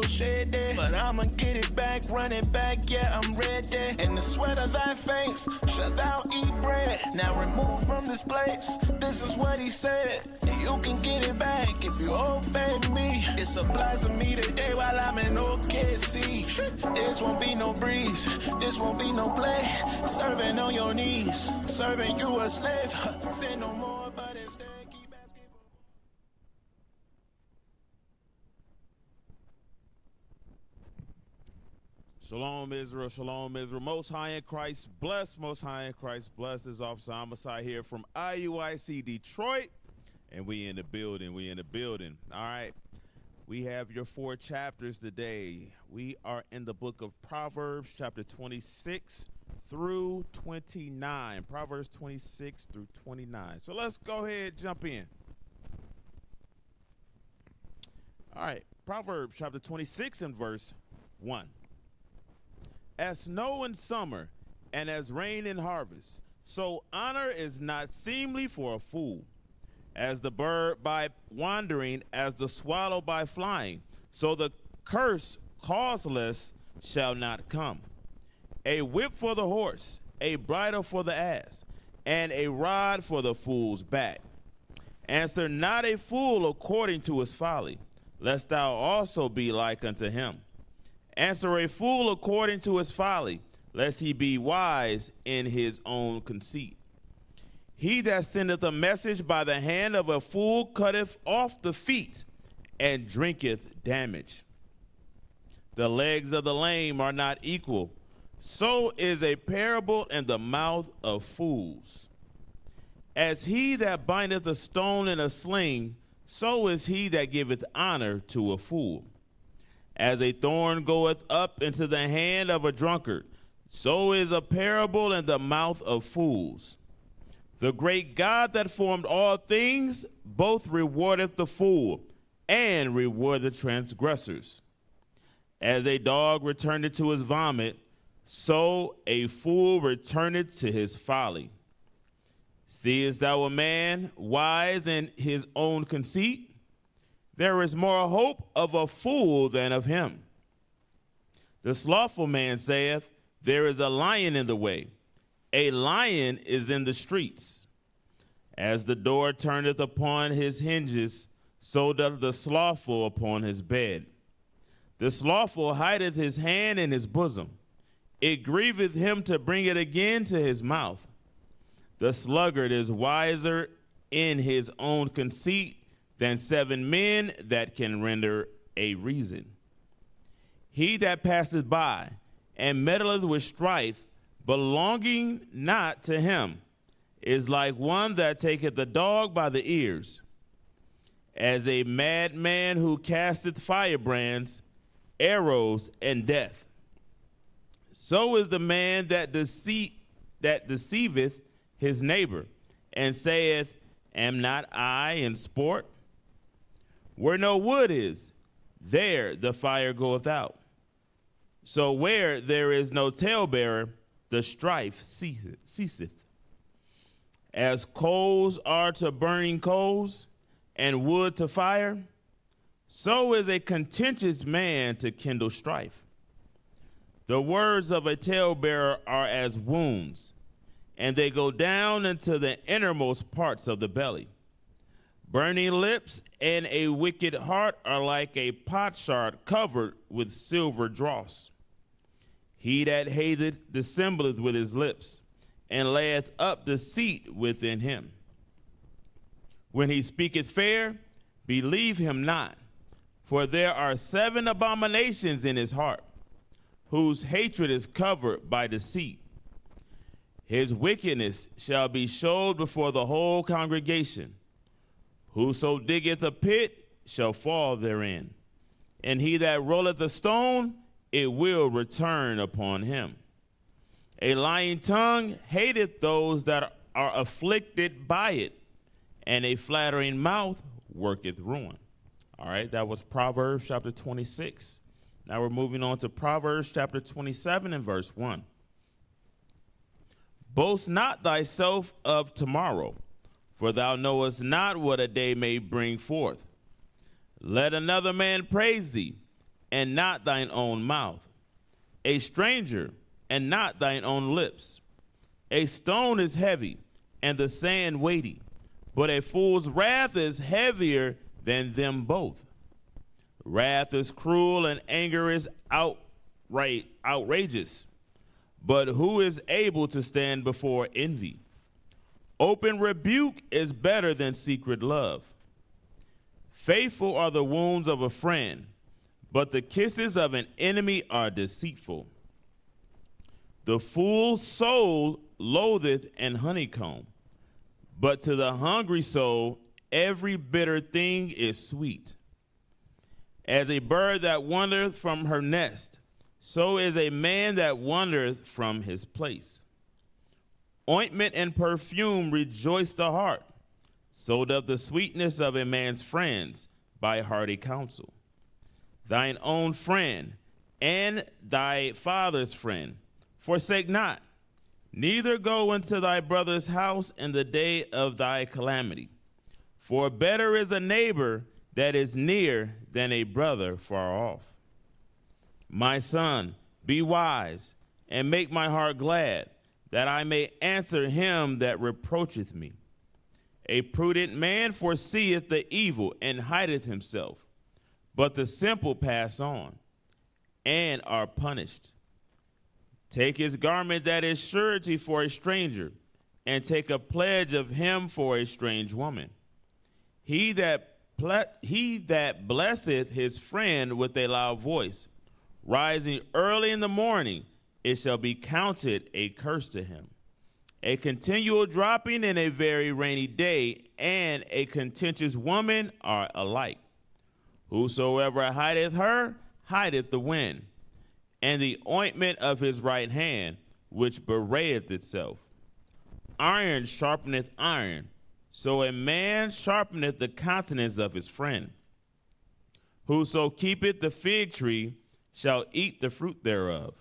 shed there. But I'ma get it back, run it back, yeah, I'm ready. In the sweat of thy face, shalt thou eat bread. Now remove from this place, this is what he said. You can get it back if you obey me. It supplies to me today while I'm in OKC. This won't be no breeze, this won't be no play. Serving on your knees, serving you a slave. Say no more, but instead keep asking for. Shalom, Israel. Shalom, Israel. Most High in Christ, blessed. Most High in Christ, blessed. This is Officer Homicide here from IUIC Detroit. And we in the building. We in the building. All right. We have your 4 chapters today. We are in the book of Proverbs, chapter 26 through 29. Proverbs 26 through 29. So let's go ahead and jump in. All right. Proverbs chapter 26 and verse 1. As snow in summer and as rain in harvest, so honor is not seemly for a fool. As the bird by wandering, as the swallow by flying, so the curse causeless shall not come. A whip for the horse, a bridle for the ass, and a rod for the fool's back. Answer not a fool according to his folly, lest thou also be like unto him. Answer a fool according to his folly, lest he be wise in his own conceit. He that sendeth a message by the hand of a fool cutteth off the feet, and drinketh damage. The legs of the lame are not equal, so is a parable in the mouth of fools. As he that bindeth a stone in a sling, so is he that giveth honor to a fool. As a thorn goeth up into the hand of a drunkard, so is a parable in the mouth of fools. The great God that formed all things both rewardeth the fool and rewardeth the transgressors. As a dog returneth to his vomit, so a fool returneth to his folly. Seest thou a man wise in his own conceit? There is more hope of a fool than of him. The slothful man saith, there is a lion in the way. A lion is in the streets. As the door turneth upon his hinges, so doth the slothful upon his bed. The slothful hideth his hand in his bosom. It grieveth him to bring it again to his mouth. The sluggard is wiser in his own conceit than 7 men that can render a reason. He that passeth by and meddleth with strife, belonging not to him, is like one that taketh the dog by the ears. As a madman who casteth firebrands, arrows, and death, so is the man that deceiveth his neighbor, and saith, am not I in sport? Where no wood is, there the fire goeth out. So where there is no talebearer, the strife ceaseth. As coals are to burning coals, and wood to fire, so is a contentious man to kindle strife. The words of a talebearer are as wounds, and they go down into the innermost parts of the belly. Burning lips and a wicked heart are like a potsherd covered with silver dross. He that hateth dissembleth with his lips, and layeth up deceit within him. When he speaketh fair, believe him not, for there are 7 abominations in his heart, whose hatred is covered by deceit. His wickedness shall be showed before the whole congregation. Whoso diggeth a pit shall fall therein, and he that rolleth a stone, it will return upon him. A lying tongue hateth those that are afflicted by it, and a flattering mouth worketh ruin. All right, that was Proverbs chapter 26. Now we're moving on to Proverbs chapter 27 and verse 1. Boast not thyself of tomorrow, for thou knowest not what a day may bring forth. Let another man praise thee, and not thine own mouth, a stranger, and not thine own lips. A stone is heavy, and the sand weighty, but a fool's wrath is heavier than them both. Wrath is cruel, and anger is outrageous. But who is able to stand before envy? Open rebuke is better than secret love. Faithful are the wounds of a friend, but the kisses of an enemy are deceitful. The fool's soul loatheth an honeycomb, but to the hungry soul every bitter thing is sweet. As a bird that wandereth from her nest, so is a man that wandereth from his place. Ointment and perfume rejoice the heart, so doth the sweetness of a man's friends by hearty counsel. Thine own friend and thy father's friend forsake not, neither go into thy brother's house in the day of thy calamity. For better is a neighbor that is near than a brother far off. My son, be wise, and make my heart glad, that I may answer him that reproacheth me. A prudent man foreseeth the evil, and hideth himself, but the simple pass on, and are punished. Take his garment that is surety for a stranger, and take a pledge of him for a strange woman. He that blesseth his friend with a loud voice, rising early in the morning, it shall be counted a curse to him. A continual dropping in a very rainy day, and a contentious woman are alike. Whosoever hideth her, hideth the wind, and the ointment of his right hand, which bewrayeth itself. Iron sharpeneth iron, so a man sharpeneth the countenance of his friend. Whoso keepeth the fig tree shall eat the fruit thereof.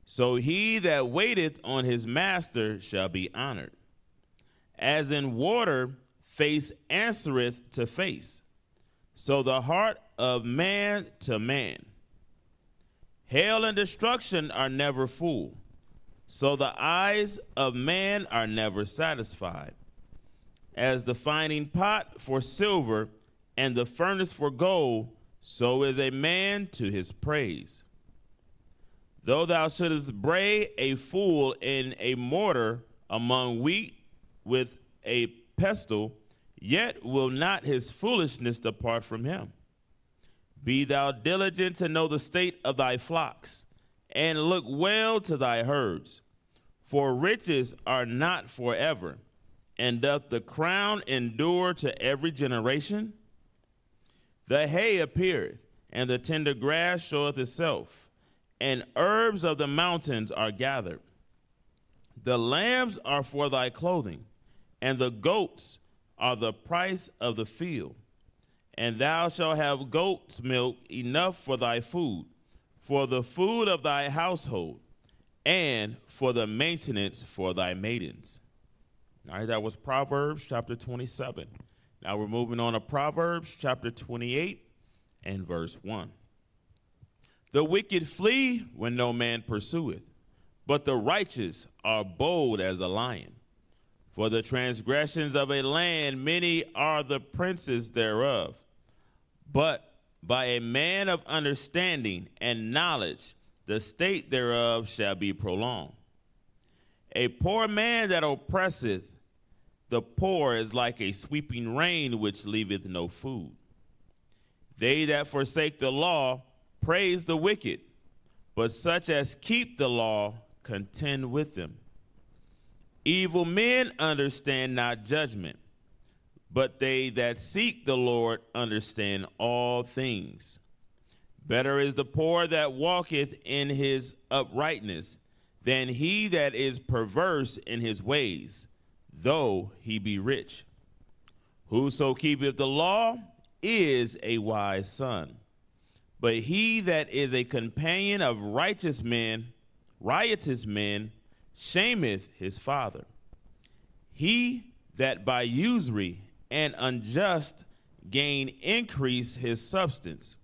So he that waiteth on his master shall be honored. As in water, face answereth to face, so the heart of man to man. Hail and destruction are never full, so the eyes of man are never satisfied. As the finding pot for silver and the furnace for gold, so is a man to his praise. Though thou shouldest bray a fool in a mortar among wheat with a pestle, yet will not his foolishness depart from him. Be thou diligent to know the state of thy flocks, and look well to thy herds. For riches are not forever, and doth the crown endure to every generation? The hay appeareth, and the tender grass showeth itself, and herbs of the mountains are gathered. The lambs are for thy clothing, and the goats are the price of the field. And thou shalt have goat's milk enough for thy food, for the food of thy household, and for the maintenance for thy maidens. All right, that was Proverbs chapter 27. Now we're moving on to Proverbs chapter 28 and verse 1. The wicked flee when no man pursueth, but the righteous are bold as a lion. For the transgressions of a land, many are the princes thereof. But by a man of understanding and knowledge, the state thereof shall be prolonged. A poor man that oppresseth the poor is like a sweeping rain which leaveth no food. They that forsake the law praise the wicked, but such as keep the law contend with them. Evil men understand not judgment, but they that seek the Lord understand all things. Better is the poor that walketh in his uprightness than he that is perverse in his ways, though he be rich. Whoso keepeth the law is a wise son, but he that is a companion of riotous men, shameth his father. He that by usury and unjust gain increase his substance,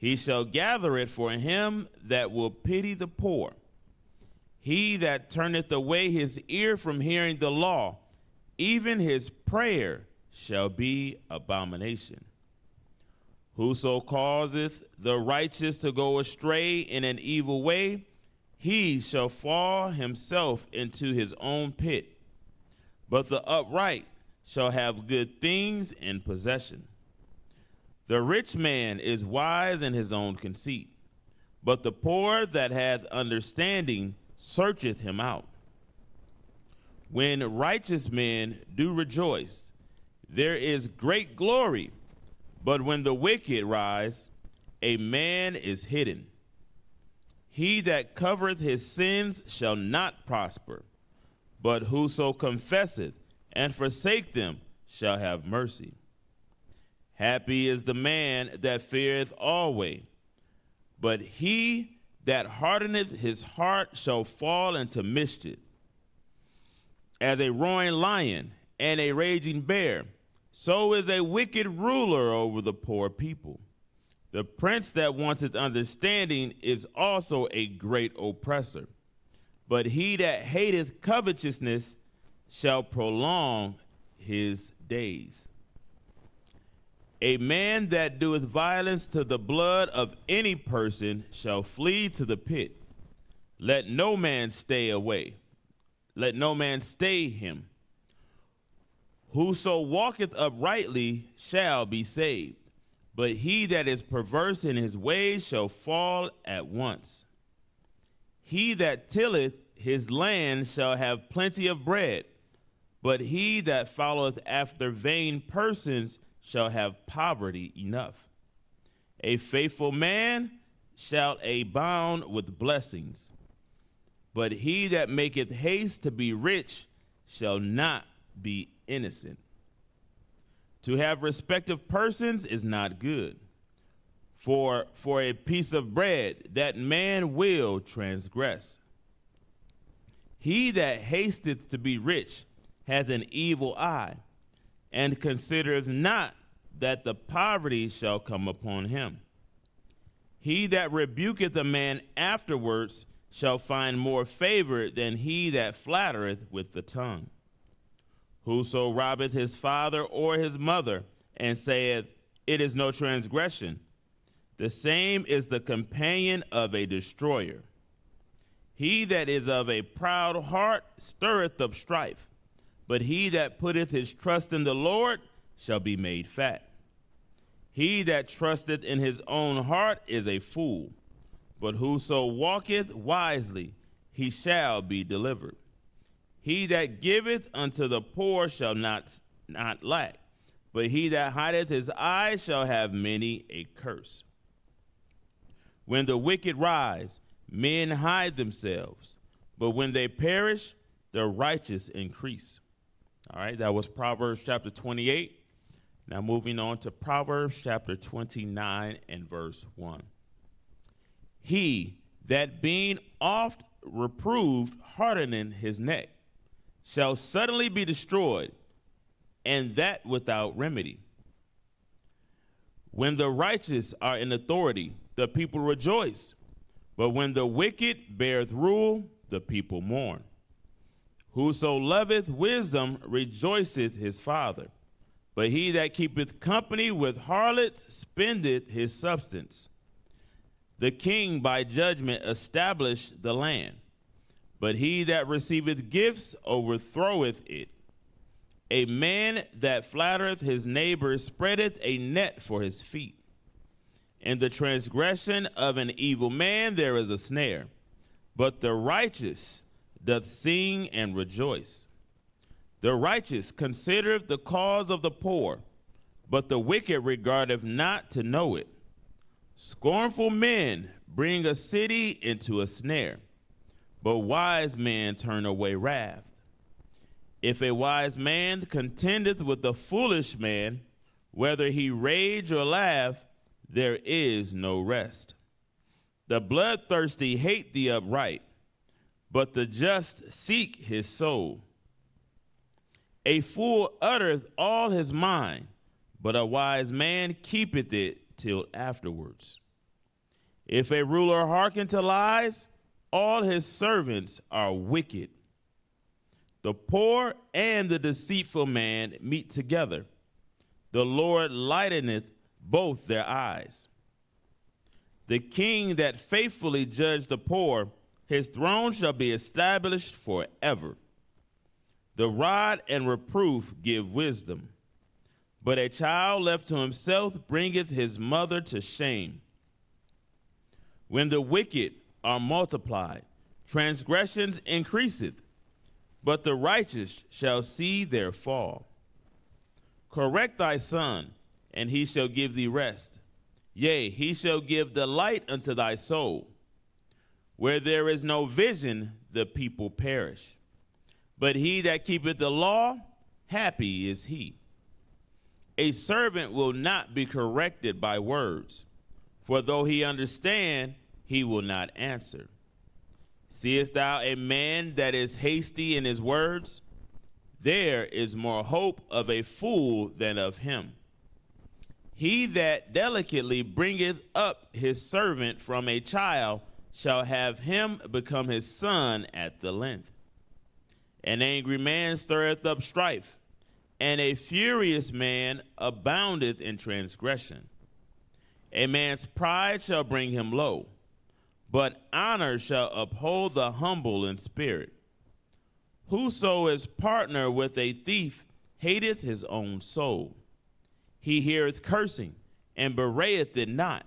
He shall gather it for him that will pity the poor. He that turneth away his ear from hearing the law, even his prayer shall be abomination. Whoso causeth the righteous to go astray in an evil way, he shall fall himself into his own pit. But the upright shall have good things in possession. The rich man is wise in his own conceit, but the poor that hath understanding searcheth him out. When righteous men do rejoice, there is great glory, but when the wicked rise, a man is hidden. He that covereth his sins shall not prosper, but whoso confesseth and forsake them shall have mercy. Happy is the man that feareth always, but he that hardeneth his heart shall fall into mischief. As a roaring lion and a raging bear, so is a wicked ruler over the poor people. The prince that wanteth understanding is also a great oppressor, but he that hateth covetousness shall prolong his days. A man that doeth violence to the blood of any person shall flee to the pit. Let no man stay away. Let no man stay him. Whoso walketh uprightly shall be saved, but he that is perverse in his ways shall fall at once. He that tilleth his land shall have plenty of bread, but he that followeth after vain persons shall have poverty enough. A faithful man shall abound with blessings, but he that maketh haste to be rich shall not be innocent. To have respect of persons is not good, for a piece of bread that man will transgress. He that hasteth to be rich hath an evil eye, and considereth not that the poverty shall come upon him. He that rebuketh a man afterwards shall find more favor than he that flattereth with the tongue. Whoso robbeth his father or his mother, and saith, It is no transgression, the same is the companion of a destroyer. He that is of a proud heart stirreth up strife, but he that putteth his trust in the Lord shall be made fat. He that trusteth in his own heart is a fool, but whoso walketh wisely, he shall be delivered. He that giveth unto the poor shall not lack, but he that hideth his eyes shall have many a curse. When the wicked rise, men hide themselves, but when they perish, the righteous increase. All right, that was Proverbs chapter 28. Now moving on to Proverbs chapter 29 and verse 1. He that being oft reproved hardening his neck shall suddenly be destroyed, and that without remedy. When the righteous are in authority, the people rejoice, but when the wicked beareth rule, the people mourn. Whoso loveth wisdom rejoiceth his father, but he that keepeth company with harlots spendeth his substance. The king by judgment established the land, but he that receiveth gifts overthroweth it. A man that flattereth his neighbor spreadeth a net for his feet. In the transgression of an evil man there is a snare, but the righteous doth sing and rejoice. The righteous considereth the cause of the poor, but the wicked regardeth not to know it. Scornful men bring a city into a snare, but wise men turn away wrath. If a wise man contendeth with a foolish man, whether he rage or laugh, there is no rest. The bloodthirsty hate the upright, but the just seek his soul. A fool uttereth all his mind, but a wise man keepeth it till afterwards. If a ruler hearken to lies, all his servants are wicked. The poor and the deceitful man meet together. The Lord lighteneth both their eyes. The king that faithfully judged the poor, his throne shall be established forever. The rod and reproof give wisdom, but a child left to himself bringeth his mother to shame. When the wicked are multiplied, transgressions increaseth, but the righteous shall see their fall. Correct thy son, and he shall give thee rest. Yea, he shall give delight unto thy soul. Where there is no vision, the people perish. But he that keepeth the law, happy is he. A servant will not be corrected by words, for though he understand, he will not answer. Seest thou a man that is hasty in his words? There is more hope of a fool than of him. He that delicately bringeth up his servant from a child shall have him become his son at the length. An angry man stirreth up strife, and a furious man aboundeth in transgression. A man's pride shall bring him low, but honor shall uphold the humble in spirit. Whoso is partner with a thief hateth his own soul. He heareth cursing, and bewrayeth it not.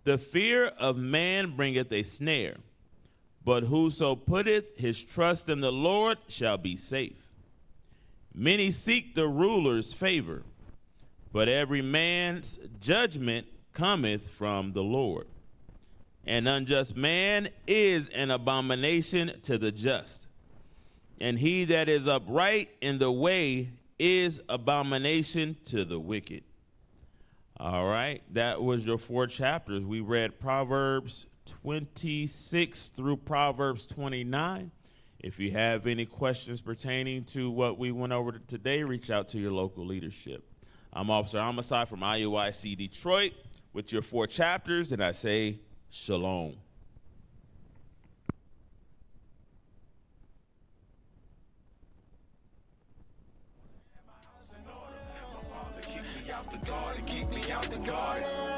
The fear of man bringeth a snare, but whoso putteth his trust in the Lord shall be safe. Many seek the ruler's favor, but every man's judgment cometh from the Lord. An unjust man is an abomination to the just, and he that is upright in the way is abomination to the wicked. All right, that was your 4 chapters. We read Proverbs 26 through Proverbs 29. If you have any questions pertaining to what we went over today, reach out to your local leadership. I'm Officer Homicide from IUIC Detroit with your 4 chapters, and I say shalom. Keep me out the garden.